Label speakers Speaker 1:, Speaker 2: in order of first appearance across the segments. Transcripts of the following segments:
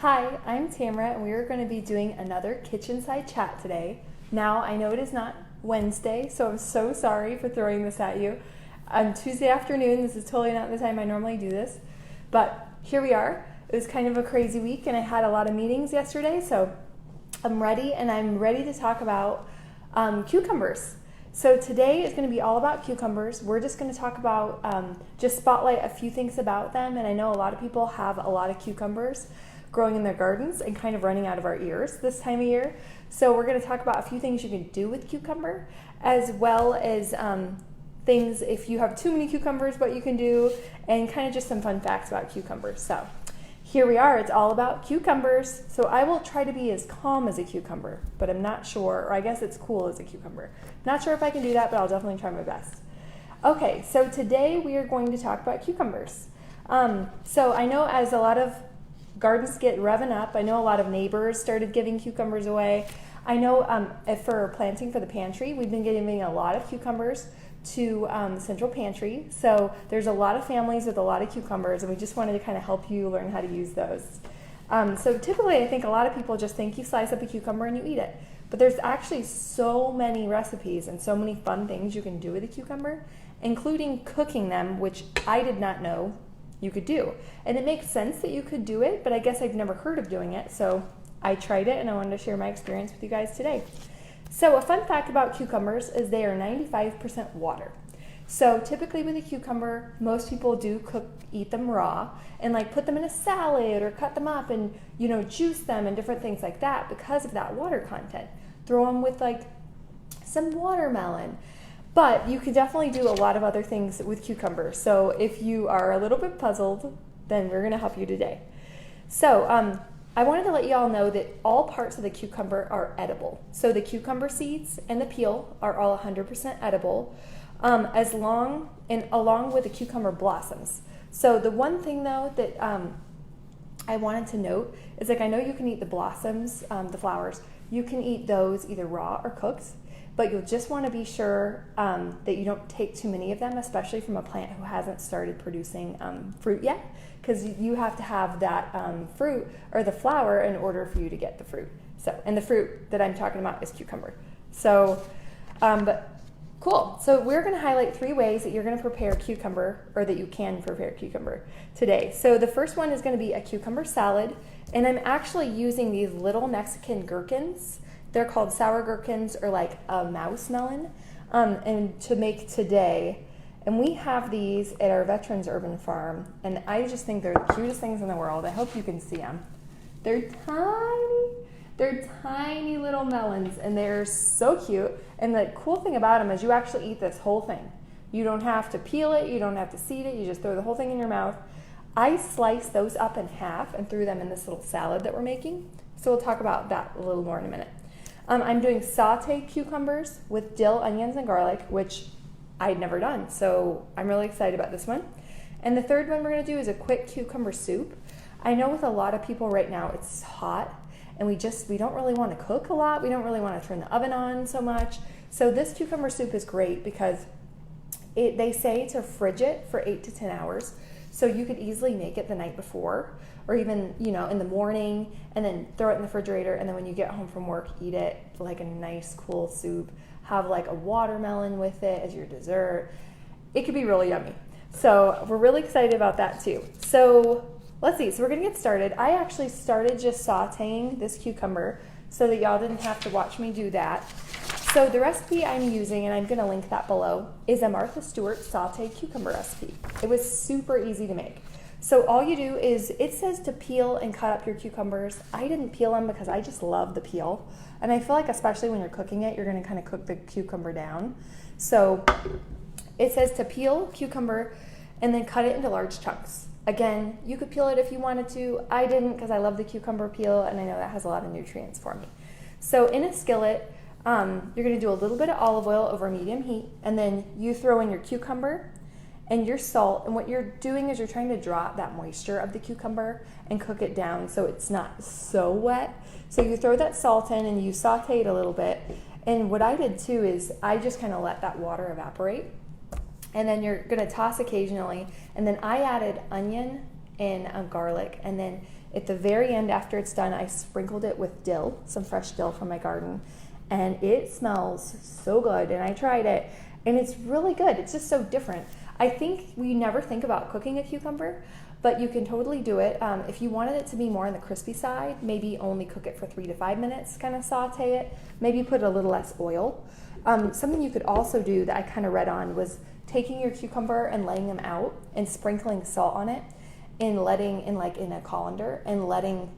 Speaker 1: Hi, I'm Tamara, and we are going to be doing another kitchen side chat today. Now, I know it is not Wednesday, so I'm so sorry for throwing this at you. On Tuesday afternoon, this is totally not the time I normally do this, but here we are. It was kind of a crazy week, and I had a lot of meetings yesterday, so I'm ready, and I'm ready to talk about cucumbers. So today is going to be all about cucumbers. We're just going to talk about, just spotlight a few things about them, and I know a lot of people have a lot of cucumbers growing in their gardens and kind of running out of our ears this time of year. So we're going to talk about a few things you can do with cucumber, as well as things if you have too many cucumbers, what you can do, and kind of just some fun facts about cucumbers. So here we are, it's all about cucumbers. So I will try to be as calm as a cucumber, but I'm not sure, or I guess it's cool as a cucumber. Not sure if I can do that, but I'll definitely try my best. Okay, so today we are going to talk about cucumbers. So I know as a lot of gardens get revving up, I know a lot of neighbors started giving cucumbers away. I know for planting for the pantry, we've been giving a lot of cucumbers to the central pantry. So there's a lot of families with a lot of cucumbers, and we just wanted to kind of help you learn how to use those. So typically, I think a lot of people just think you slice up a cucumber and you eat it. But there's actually so many recipes and so many fun things you can do with a cucumber, including cooking them, which I did not know you could do. And it makes sense that you could do it, but I guess I've never heard of doing it. So I tried it and I wanted to share my experience with you guys today. So a fun fact about cucumbers is they are 95% water. So typically with a cucumber, most people do eat them raw and like put them in a salad or cut them up and, juice them and different things like that because of that water content. Throw them with like some watermelon. But you can definitely do a lot of other things with cucumbers. So if you are a little bit puzzled, then we're going to help you today. So I wanted to let you all know that all parts of the cucumber are edible. So the cucumber seeds and the peel are all 100% edible, along with the cucumber blossoms. So the one thing though that I wanted to note is I know you can eat the blossoms, the flowers. You can eat those either raw or cooked. But you'll just want to be sure that you don't take too many of them, especially from a plant who hasn't started producing fruit yet, because you have to have that fruit or the flower in order for you to get the fruit. So, and the fruit that I'm talking about is cucumber. So, but cool. So we're going to highlight 3 ways that you're going to prepare cucumber, or that you can prepare cucumber today. So the first one is going to be a cucumber salad, and I'm actually using these little Mexican gherkins. They're called sour gherkins, or like a mouse melon, and to make today. And we have these at our Veterans Urban Farm, and I just think they're the cutest things in the world. I hope you can see them. They're tiny little melons, and they're so cute. And the cool thing about them is you actually eat this whole thing. You don't have to peel it, you don't have to seed it, you just throw the whole thing in your mouth. I sliced those up in half and threw them in this little salad that we're making. So we'll talk about that a little more in a minute. I'm doing sauteed cucumbers with dill, onions, and garlic, which I'd never done, so I'm really excited about this one. And the third one we're going to do is a quick cucumber soup. I know with a lot of people right now it's hot, and we don't really want to cook a lot. We don't really want to turn the oven on so much. So this cucumber soup is great because they say to fridge it for 8 to 10 hours. So you could easily make it the night before, or even, in the morning, and then throw it in the refrigerator, and then when you get home from work, eat it like a nice cool soup. Have like a watermelon with it as your dessert. It could be really yummy. So we're really excited about that too. So let's see, so we're gonna get started. I actually started just sauteing this cucumber so that y'all didn't have to watch me do that. So the recipe I'm using, and I'm going to link that below, is a Martha Stewart sauteed cucumber recipe. It was super easy to make. So all you do is, it says to peel and cut up your cucumbers. I didn't peel them because I just love the peel. And I feel like especially when you're cooking it, you're going to kind of cook the cucumber down. So it says to peel cucumber and then cut it into large chunks. Again, you could peel it if you wanted to. I didn't because I love the cucumber peel and I know that has a lot of nutrients for me. So in a skillet, you're going to do a little bit of olive oil over medium heat, and then you throw in your cucumber and your salt, and what you're doing is you're trying to draw out that moisture of the cucumber and cook it down so it's not so wet. So you throw that salt in and you saute it a little bit, and what I did too is I just kind of let that water evaporate, and then you're going to toss occasionally, and then I added onion in garlic, and then at the very end after it's done, I sprinkled it with dill, some fresh dill from my garden, and it smells so good. And I tried it, and it's really good. It's just so different. I think we never think about cooking a cucumber, but you can totally do it. If you wanted it to be more on the crispy side, maybe only cook it for 3 to 5 minutes, kind of saute it, maybe put a little less oil. Something you could also do that I kind of read on was taking your cucumber and laying them out and sprinkling salt on it and letting in a colander and letting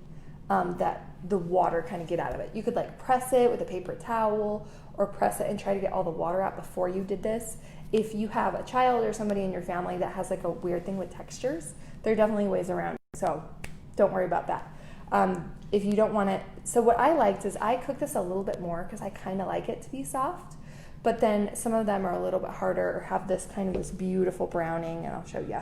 Speaker 1: the water kind of get out of it. You could like press it with a paper towel or press it and try to get all the water out before you did this. If you have a child or somebody in your family that has like a weird thing with textures, there are definitely ways around it. So don't worry about that. If you don't want it, so what I liked is I cooked this a little bit more because I kind of like it to be soft, but then some of them are a little bit harder or have this kind of this beautiful browning, and I'll show you.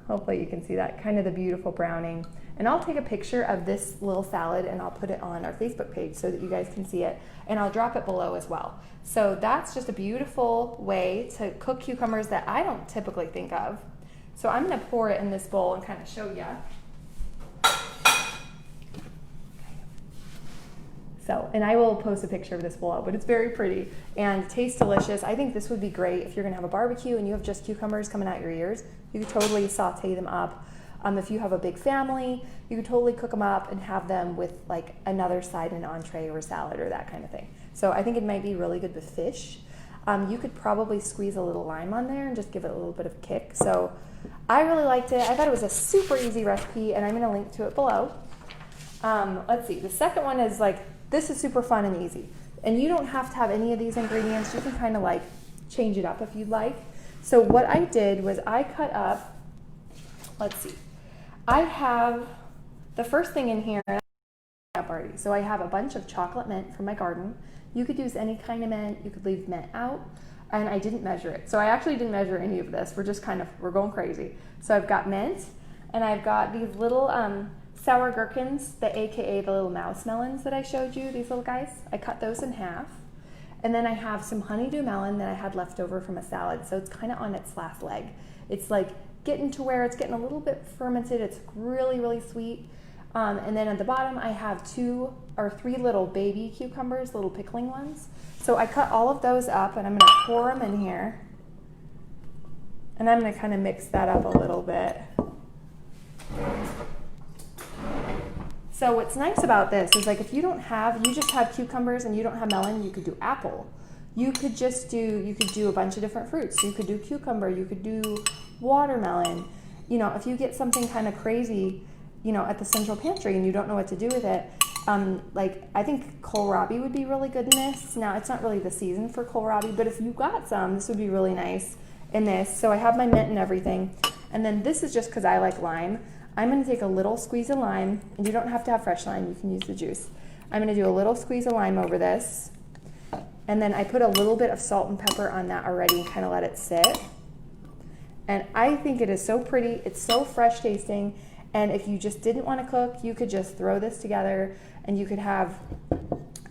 Speaker 1: Hopefully you can see that, kind of the beautiful browning. And I'll take a picture of this little salad and I'll put it on our Facebook page so that you guys can see it. And I'll drop it below as well. So that's just a beautiful way to cook cucumbers that I don't typically think of. So I'm gonna pour it in this bowl and kind of show you. So, and I will post a picture of this below, but it's very pretty and tastes delicious. I think this would be great if you're gonna have a barbecue and you have just cucumbers coming out your ears. You could totally saute them up. If you have a big family, you could totally cook them up and have them with like another side, an entree or a salad or that kind of thing. So I think it might be really good with fish. You could probably squeeze a little lime on there and just give it a little bit of a kick. So I really liked it. I thought it was a super easy recipe, and I'm gonna link to it below. Let's see, the second one is like, this is super fun and easy. And you don't have to have any of these ingredients. You can kind of like change it up if you'd like. So what I did was I cut up, let's see, I have the first thing in here already. So I have a bunch of chocolate mint from my garden. You could use any kind of mint. You could leave mint out. And I didn't measure it. So I actually didn't measure any of this. We're going crazy. So I've got mint, and I've got these little sour gherkins, AKA the little mouse melons that I showed you, these little guys. I cut those in half. And then I have some honeydew melon that I had left over from a salad. So it's kind of on its last leg. It's like getting to where it's getting a little bit fermented. It's really, really sweet. And then at the bottom, I have 2 or 3 little baby cucumbers, little pickling ones. So I cut all of those up, and I'm gonna pour them in here. And I'm gonna kind of mix that up a little bit. So what's nice about this is like if you just have cucumbers and you don't have melon, you could do apple. You could do a bunch of different fruits. You could do cucumber, you could do watermelon. You know, if you get something kind of crazy, you know, at the central pantry and you don't know what to do with it, like I think kohlrabi would be really good in this. Now it's not really the season for kohlrabi, but if you got some, this would be really nice in this. So I have my mint and everything. And then this is just because I like lime. I'm gonna take a little squeeze of lime, and you don't have to have fresh lime, you can use the juice. I'm gonna do a little squeeze of lime over this. And then I put a little bit of salt and pepper on that already and kind of let it sit. And I think it is so pretty, it's so fresh tasting. And if you just didn't want to cook, you could just throw this together and you could have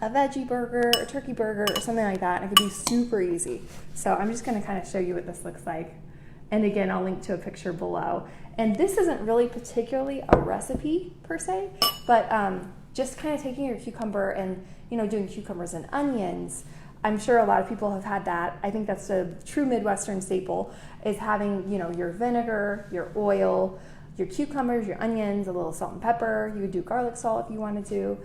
Speaker 1: a veggie burger or turkey burger or something like that. And it could be super easy. So I'm just going to kind of show you what this looks like. And again, I'll link to a picture below. And this isn't really particularly a recipe per se, but just kind of taking your cucumber and, you know, doing cucumbers and onions. I'm sure a lot of people have had that. I think that's a true Midwestern staple, is having, you know, your vinegar, your oil, your cucumbers, your onions, a little salt and pepper. You would do garlic salt if you wanted to.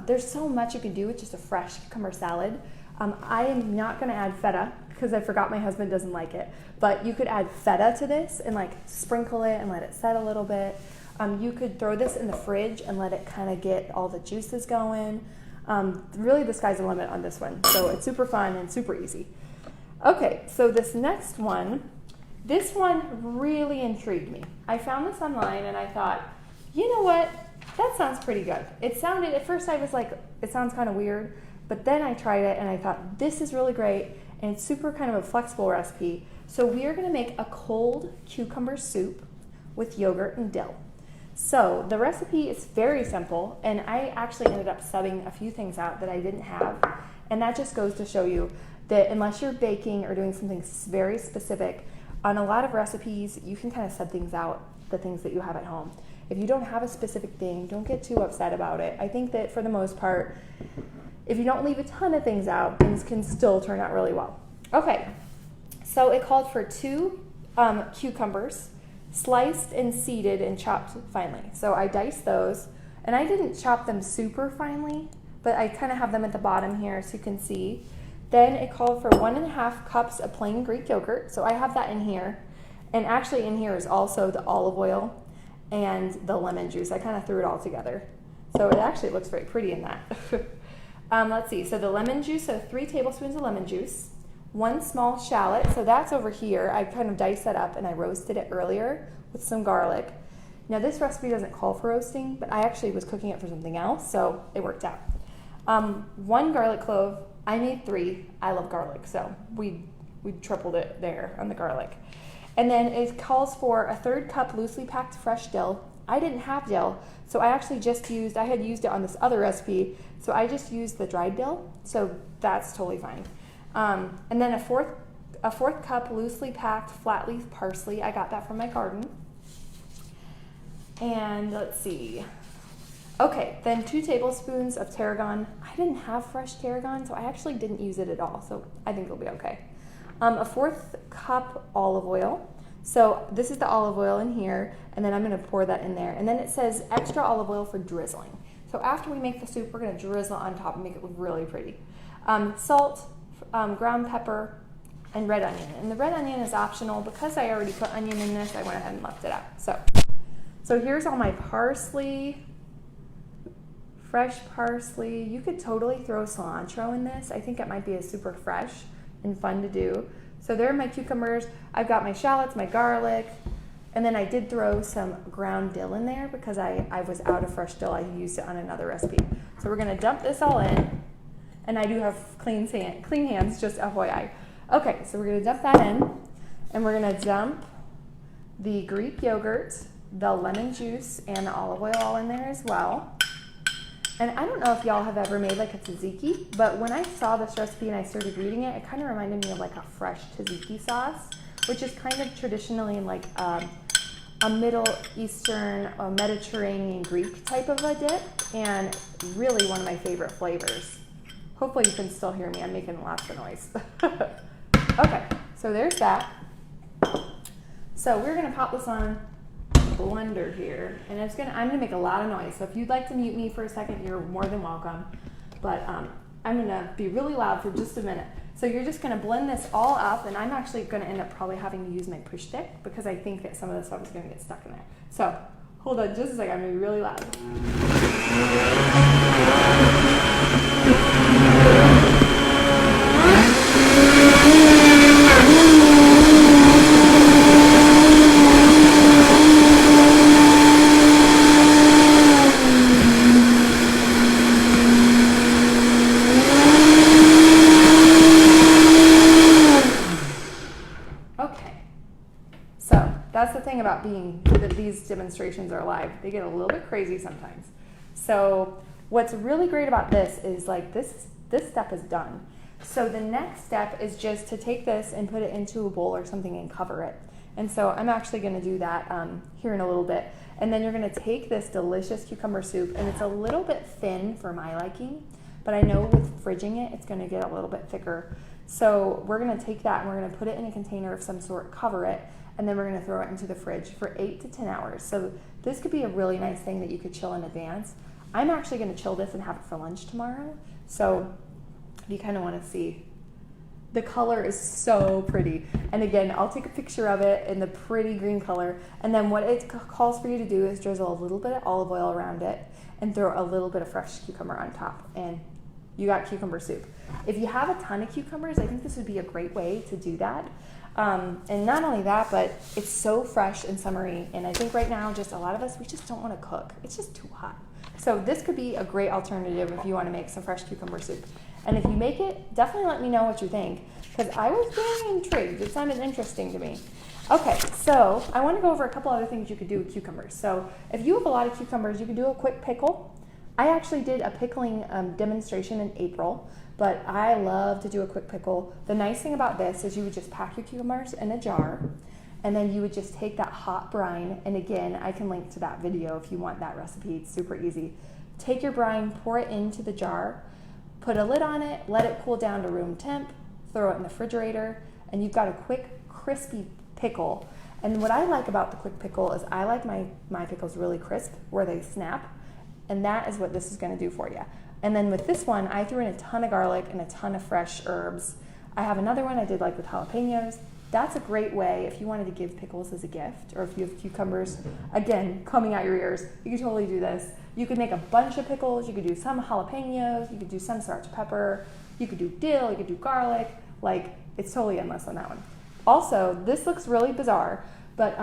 Speaker 1: There's so much you can do with just a fresh cucumber salad. I am not going to add feta because I forgot my husband doesn't like it. But you could add feta to this and like sprinkle it and let it set a little bit. You could throw this in the fridge and let it kind of get all the juices going. Really the sky's the limit on this one. So it's super fun and super easy. Okay, so this next one, this one really intrigued me. I found this online and I thought, you know what? That sounds pretty good. It sounded, at first I was like, it sounds kind of weird, but then I tried it and I thought, this is really great and it's super kind of a flexible recipe. So we are gonna make a cold cucumber soup with yogurt and dill. So the recipe is very simple, and I actually ended up subbing a few things out that I didn't have, and that just goes to show you that unless you're baking or doing something very specific, On a lot of recipes, you can kind of sub things out, the things that you have at home. If you don't have a specific thing, don't get too upset about it. I think that for the most part, if you don't leave a ton of things out, things can still turn out really well. Okay, so it called for 2 cucumbers, sliced and seeded and chopped finely. So I diced those, and I didn't chop them super finely, but I kind of have them at the bottom here so you can see. Then it called for 1.5 cups of plain Greek yogurt, so I have that in here. And actually in here is also the olive oil and the lemon juice. I kind of threw it all together. So it actually looks very pretty in that. Let's see, so the lemon juice, so 3 tablespoons of lemon juice, 1 small shallot, so that's over here. I kind of diced that up and I roasted it earlier with some garlic. Now this recipe doesn't call for roasting, but I actually was cooking it for something else, so it worked out. 1 garlic clove. I made 3. I love garlic, so we tripled it there on the garlic. And then it calls for a 1/3 cup loosely packed fresh dill. I didn't have dill, so I actually I had used it on this other recipe, so I just used the dried dill, so that's totally fine. And then a fourth cup loosely packed flat leaf parsley. I got that from my garden. And let's see. Okay, then 2 tablespoons of tarragon. I didn't have fresh tarragon, so I actually didn't use it at all, so I think it'll be okay. A 1/4 cup olive oil. So this is the olive oil in here, and then I'm gonna pour that in there. And then it says extra olive oil for drizzling. So after we make the soup, we're gonna drizzle on top and make it look really pretty. Salt, ground pepper, and red onion. And the red onion is optional. Because I already put onion in this, I went ahead and left it out. So here's all my parsley, fresh parsley. You could totally throw cilantro in this. I think it might be a super fresh and fun to do. So there are my cucumbers. I've got my shallots, my garlic, and then I did throw some ground dill in there because I was out of fresh dill. I used it on another recipe. So we're gonna dump this all in, and I do have clean hands, just FYI. Okay, so we're gonna dump that in, and we're gonna dump the Greek yogurt, the lemon juice, and the olive oil all in there as well. And I don't know if y'all have ever made like a tzatziki, but when I saw this recipe and I started reading it, it kind of reminded me of like a fresh tzatziki sauce, which is kind of traditionally like a Middle Eastern, Mediterranean Greek type of a dip, and really one of my favorite flavors. Hopefully you can still hear me. I'm making lots of noise. Okay, so there's that. So we're gonna pop this on blender here, and I'm gonna make a lot of noise, so if you'd like to mute me for a second, you're more than welcome, but I'm gonna be really loud for just a minute. So you're just gonna blend this all up, and I'm actually gonna end up probably having to use my push stick because I think that some of the stuff is gonna get stuck in there. So hold on just a second, I'm gonna be really loud. That's the thing about these demonstrations are live. They get a little bit crazy sometimes. So what's really great about this is like this step is done. So the next step is just to take this and put it into a bowl or something and cover it. And so I'm actually gonna do that here in a little bit. And then you're gonna take this delicious cucumber soup, and it's a little bit thin for my liking, but I know with fridging it, it's gonna get a little bit thicker. So we're gonna take that and we're gonna put it in a container of some sort, cover it, and then we're gonna throw it into the fridge for 8 to 10 hours. So this could be a really nice thing that you could chill in advance. I'm actually gonna chill this and have it for lunch tomorrow. So if you kinda wanna see, the color is so pretty. And again, I'll take a picture of it in the pretty green color. And then what it calls for you to do is drizzle a little bit of olive oil around it and throw a little bit of fresh cucumber on top. And you got cucumber soup. If you have a ton of cucumbers, I think this would be a great way to do that. And not only that, but it's so fresh and summery. And I think right now, just a lot of us, we just don't want to cook. It's just too hot. So this could be a great alternative if you want to make some fresh cucumber soup. And if you make it, definitely let me know what you think, because I was very intrigued. It sounded interesting to me. Okay, so I want to go over a couple other things you could do with cucumbers. So if you have a lot of cucumbers, you could do a quick pickle. I actually did a pickling demonstration in April, but I love to do a quick pickle. The nice thing about this is you would just pack your cucumbers in a jar, and then you would just take that hot brine, and again, I can link to that video if you want that recipe. It's super easy. Take your brine, pour it into the jar, put a lid on it, let it cool down to room temp, throw it in the refrigerator, and you've got a quick, crispy pickle. And what I like about the quick pickle is I like my pickles really crisp, where they snap, and that is what this is gonna do for you. And then with this one, I threw in a ton of garlic and a ton of fresh herbs. I have another one I did like with jalapenos. That's a great way if you wanted to give pickles as a gift, or if you have cucumbers, again, coming out your ears, you could totally do this. You could make a bunch of pickles, you could do some jalapenos, you could do some sriracha pepper, you could do dill, you could do garlic, like it's totally endless on that one. Also, this looks really bizarre, but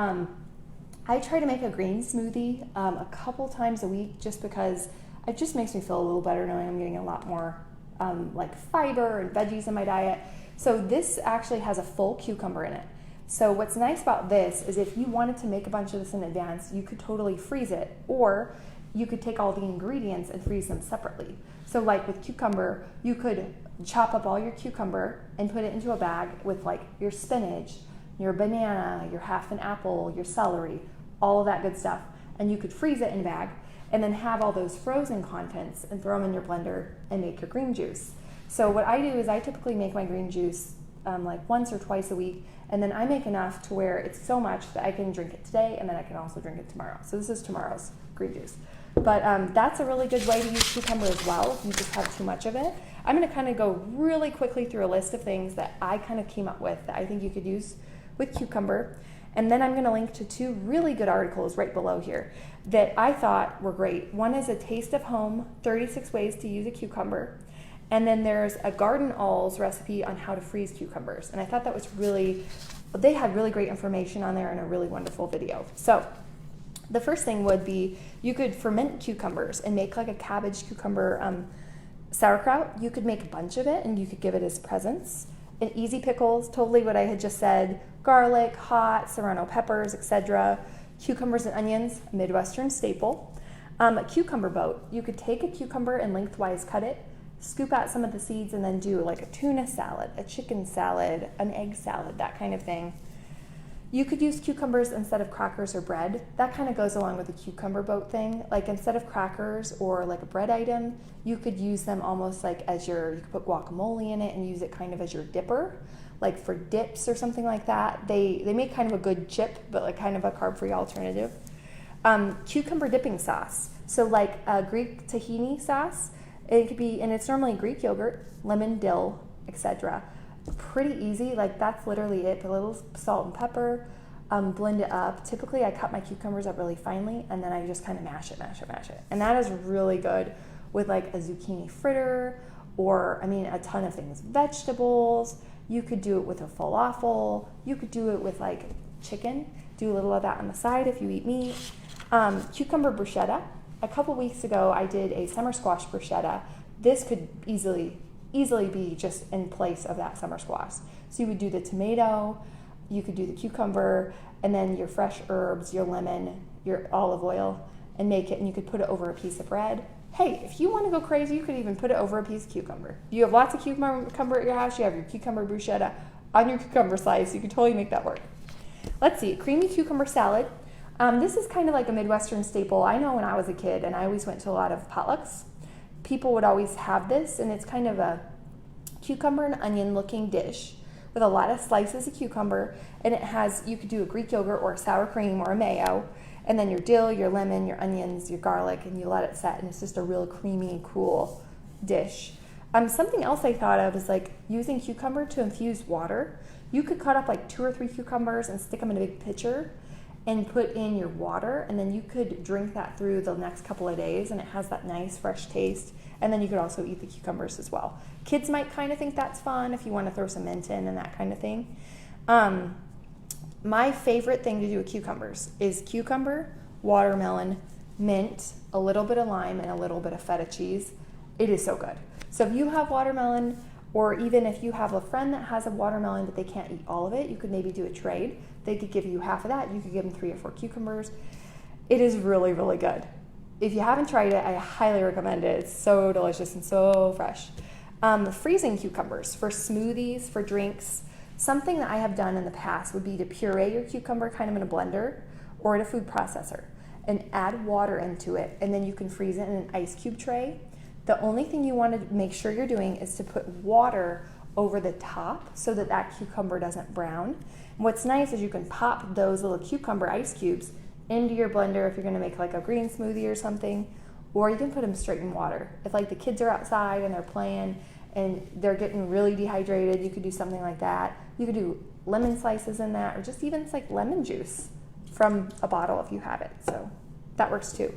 Speaker 1: I try to make a green smoothie a couple times a week just because it just makes me feel a little better knowing I'm getting a lot more like fiber and veggies in my diet. So this actually has a full cucumber in it. So what's nice about this is if you wanted to make a bunch of this in advance, you could totally freeze it, or you could take all the ingredients and freeze them separately. So like with cucumber, you could chop up all your cucumber and put it into a bag with like your spinach, your banana, your half an apple, your celery, all of that good stuff. And you could freeze it in a bag and then have all those frozen contents and throw them in your blender and make your green juice. So what I do is I typically make my green juice like once or twice a week, and then I make enough to where it's so much that I can drink it today and then I can also drink it tomorrow. So this is tomorrow's green juice. But that's a really good way to use cucumber as well if you just have too much of it. I'm gonna kind of go really quickly through a list of things that I kind of came up with that I think you could use with cucumber. And then I'm gonna link to two really good articles right below here that I thought were great. One is A Taste of Home, 36 Ways to Use a Cucumber. And then there's a Garden Alls recipe on how to freeze cucumbers. And I thought that was they had really great information on there and a really wonderful video. So the first thing would be you could ferment cucumbers and make like a cabbage cucumber sauerkraut. You could make a bunch of it and you could give it as presents. And easy pickles, totally what I had just said, garlic, hot, serrano peppers, etc. Cucumbers and onions, Midwestern staple. A cucumber boat, you could take a cucumber and lengthwise cut it, scoop out some of the seeds, and then do like a tuna salad, a chicken salad, an egg salad, that kind of thing. You could use cucumbers instead of crackers or bread. That kind of goes along with the cucumber boat thing. Like instead of crackers or like a bread item, you could use them almost like as you could put guacamole in it and use it kind of as your dipper, like for dips or something like that. They make kind of a good chip, but like kind of a carb-free alternative. Cucumber dipping sauce. So like a Greek tahini sauce, it could be, and it's normally Greek yogurt, lemon, dill, etc. Pretty easy, like that's literally it. Put a little salt and pepper, blend it up. Typically I cut my cucumbers up really finely and then I just kind of mash it. And that is really good with like a zucchini fritter, or I mean a ton of things. Vegetables, you could do it with a falafel, you could do it with like chicken, do a little of that on the side if you eat meat. Cucumber bruschetta. A couple weeks ago I did a summer squash bruschetta. This could easily be just in place of that summer squash. So you would do the tomato, you could do the cucumber, and then your fresh herbs, your lemon, your olive oil, and make it, and you could put it over a piece of bread. Hey, if you want to go crazy, you could even put it over a piece of cucumber. You have lots of cucumber at your house, you have your cucumber bruschetta on your cucumber slice, you could totally make that work. Let's see, creamy cucumber salad. This is kind of like a Midwestern staple. I know when I was a kid and I always went to a lot of potlucks, people would always have this, and it's kind of a cucumber and onion looking dish with a lot of slices of cucumber, and it has, you could do a Greek yogurt or a sour cream or a mayo, and then your dill, your lemon, your onions, your garlic, and you let it set, and it's just a real creamy, cool dish. Something else I thought of is like using cucumber to infuse water. You could cut up like 2 or 3 cucumbers and stick them in a big pitcher and put in your water, and then you could drink that through the next couple of days, and it has that nice fresh taste. And then you could also eat the cucumbers as well. Kids might kind of think that's fun if you want to throw some mint in and that kind of thing. My favorite thing to do with cucumbers is cucumber, watermelon, mint, a little bit of lime, and a little bit of feta cheese. It is so good. So if you have watermelon, or even if you have a friend that has a watermelon but they can't eat all of it, you could maybe do a trade. They could give you half of that. You could give them 3 or 4 cucumbers. It is really, really good. If you haven't tried it, I highly recommend it. It's so delicious and so fresh. Freezing cucumbers for smoothies, for drinks. Something that I have done in the past would be to puree your cucumber kind of in a blender or in a food processor and add water into it, and then you can freeze it in an ice cube tray. The only thing you want to make sure you're doing is to put water over the top so that that cucumber doesn't brown. And what's nice is you can pop those little cucumber ice cubes into your blender if you're going to make like a green smoothie or something, or you can put them straight in water. If like the kids are outside and they're playing and they're getting really dehydrated, you could do something like that. You could do lemon slices in that, or just even like lemon juice from a bottle if you have it. So that works too.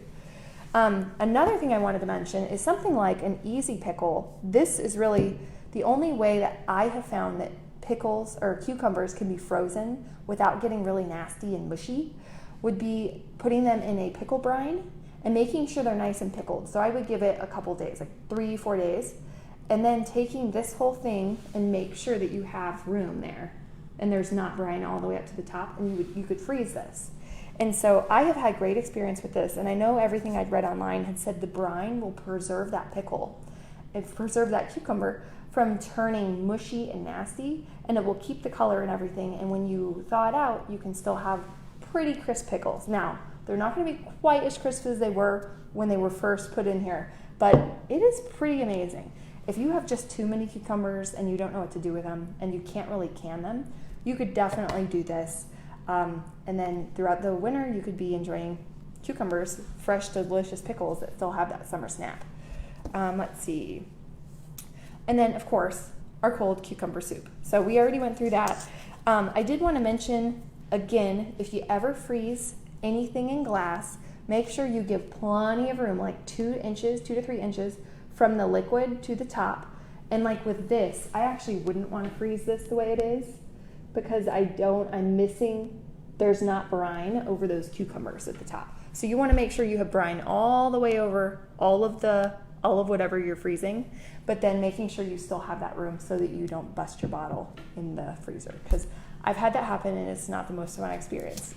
Speaker 1: Another thing I wanted to mention is something like an easy pickle. This is really the only way that I have found that pickles or cucumbers can be frozen without getting really nasty and mushy, would be putting them in a pickle brine and making sure they're nice and pickled. So I would give it a couple days, like 3-4 days, and then taking this whole thing and make sure that you have room there and there's not brine all the way up to the top, and you could freeze this. And so I have had great experience with this, and I know everything I'd read online had said the brine will preserve that pickle and preserve that cucumber from turning mushy and nasty, and it will keep the color and everything, and when you thaw it out, you can still have pretty crisp pickles. Now, they're not going to be quite as crisp as they were when they were first put in here, but it is pretty amazing. If you have just too many cucumbers and you don't know what to do with them and you can't really can them, you could definitely do this. And then throughout the winter, you could be enjoying cucumbers, fresh, delicious pickles that still have that summer snap. Let's see. And then, of course, our cold cucumber soup. So we already went through that. I did want to mention, again, if you ever freeze anything in glass, make sure you give plenty of room, like 2 to 3 inches from the liquid to the top. And like with this, I actually wouldn't want to freeze this the way it is, because I'm missing, there's not brine over those cucumbers at the top. So you want to make sure you have brine all the way over all of whatever you're freezing, but then making sure you still have that room so that you don't bust your bottle in the freezer, because I've had that happen and it's not the most fun experience.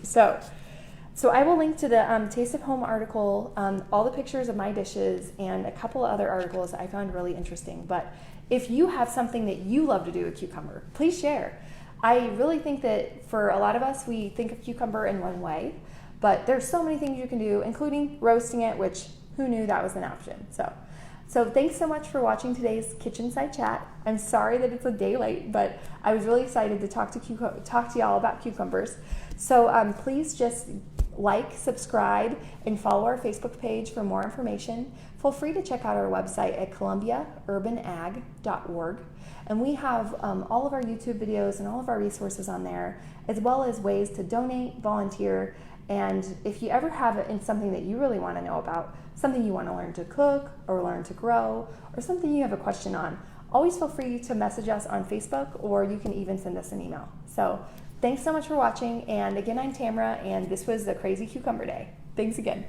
Speaker 1: So I will link to the Taste of Home article, all the pictures of my dishes, and a couple of other articles that I found really interesting. But if you have something that you love to do with cucumber, please share. I really think that for a lot of us, we think of cucumber in one way, but there's so many things you can do, including roasting it, which who knew that was an option. So thanks so much for watching today's Kitchen Side Chat. I'm sorry that it's a day late, but I was really excited to talk to y'all about cucumbers. So please just like, subscribe, and follow our Facebook page for more information. Feel free to check out our website at columbiaurbanag.org. And we have all of our YouTube videos and all of our resources on there, as well as ways to donate, volunteer, and if you ever have something that you really want to know about, something you want to learn to cook or learn to grow, or something you have a question on, always feel free to message us on Facebook, or you can even send us an email. So thanks so much for watching, and again, I'm Tamara, and this was the Crazy Cucumber Day. Thanks again.